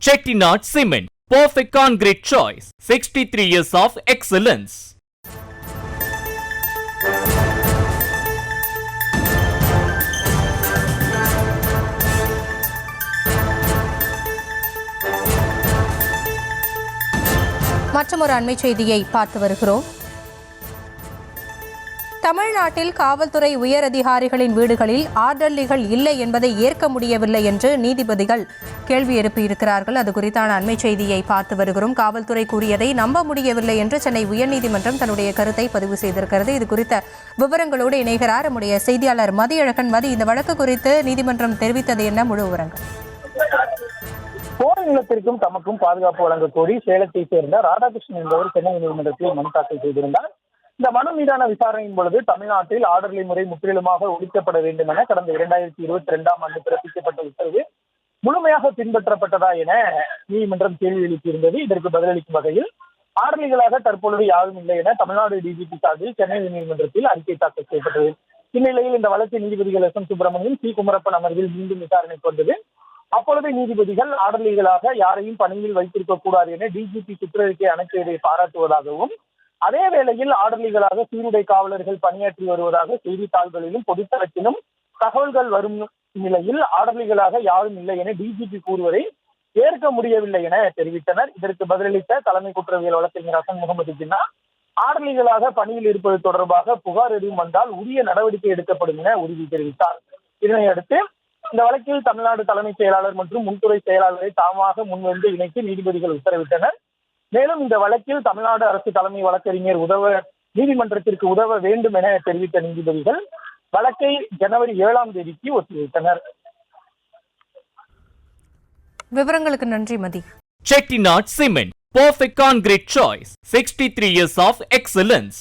Chettinad Cement, perfect concrete choice. 63 years of excellence. மற்றொரு அண்மை செய்தியை பார்த்து வருகிறோம். தமிழ்நாட்டில் காவல்துறை உயர் அதிகாரிகளின் வீடுகளில் ஆர்டர்லிகள் இல்லை என்பதை ஏற்க முடியவில்லை என்று நீதிபதிகள் கேள்வி எழுப்பியிருக்கிறார்கள். அது குறித்தான அண்மை செய்தியை பார்த்து வருகிறோம். காவல்துறை கூறியதை நம்ப முடியவில்லை என்று சென்னை உயர்நீதிமன்றம் தன்னுடைய கருத்தை பதிவு செய்திருக்கிறது. இது குறித்த விவரங்களோடு இணைகிறார் நம்முடைய செய்தியாளர் மதியழகன். மதி, இந்த வழக்கு குறித்து நீதிமன்றம் தெரிவித்தது என்ன? முழு விவரங்கள். போர் நிலத்திற்கும் தமக்கும் பாதுகாப்பு வழங்க கோரி சேலத்தை சேர்ந்த ராதாகிருஷ்ணன் என்பவர் சென்னை நீதிமன்றத்தில் மனு தாக்கல் செய்திருந்தார். இந்த மனு மீதான விசாரணையின் பொழுது தமிழ்நாட்டில் ஆர்டர்லி முறை முற்றிலுமாக ஒழிக்கப்பட வேண்டும் என கடந்த 2022ஆம் ஆண்டு பிறப்பிக்கப்பட்ட உத்தரவு முழுமையாக பின்பற்றப்பட்டதா என நீதிமன்றம் கேள்வி எழுப்பியிருந்தது. இதற்கு பதிலளிக்கும் வகையில் ஆர்டர்லிகளாக தற்பொழுது யாரும் இல்லை என தமிழ்நாடு டிஜிபி சார்பில் சென்னை நீதிமன்றத்தில் அறிக்கை தாக்கல் செய்யப்பட்டது. இந்நிலையில் இந்த வழக்கு நீதிபதிகள் S M Subramanian, C Kumarappan அமர்வில் மீண்டும் விசாரணைக்கு வந்தது. அப்பொழுது நீதிபதிகள் ஆர்டர்லிகளாக யாரையும் பணியில் வைத்திருக்க கூடாது என டிஜிபி சுற்றறிக்கை அனுப்பியதை பாராட்டுவதாகவும், அதே வேளையில் ஆர்டர்லிகளாக சீருடை காவலர்கள் பணியாற்றி வருவதாக செய்தித்தாள்களிலும் பொதுத்தளத்திலும் தகவல்கள் வரும் நிலையில் ஆர்டர்லிகளாக யாரும் இல்லை என டிஜிபி கூறுவதை ஏற்க முடியவில்லை என தெரிவித்தனர். இதற்கு பதிலளித்த தலைமை குற்றவியல் வழக்கறிஞர் ஹசன் முகமது ஜின்னா, ஆர்டர்லிகளாக பணியில் இருப்பது தொடர்பாக புகார் எதுவும் வந்தால் உரிய நடவடிக்கை எடுக்கப்படும் என உறுதி தெரிவித்தார். இதனையடுத்து இந்த வழக்கில் தமிழ்நாடு தலைமைச் செயலாளர் மற்றும் முன்துறை செயலாளரை தாமாக முன்வந்து இணைத்து நீதிபதிகள் உத்தரவிட்டனர். மேலும் இந்த வழக்கில் தமிழ்நாடு அரசு தலைமை வழக்கறிஞர் நீதிமன்றத்திற்கு உதவ வேண்டும் என தெரிவித்த நீதிபதிகள் வழக்கை ஜனவரி 7ஆம் தேதிக்கு ஒத்திவைத்தனர். விவரங்களுக்கு நன்றி மதி. Chettinad Cement, perfect concrete choice. 63 years of excellence.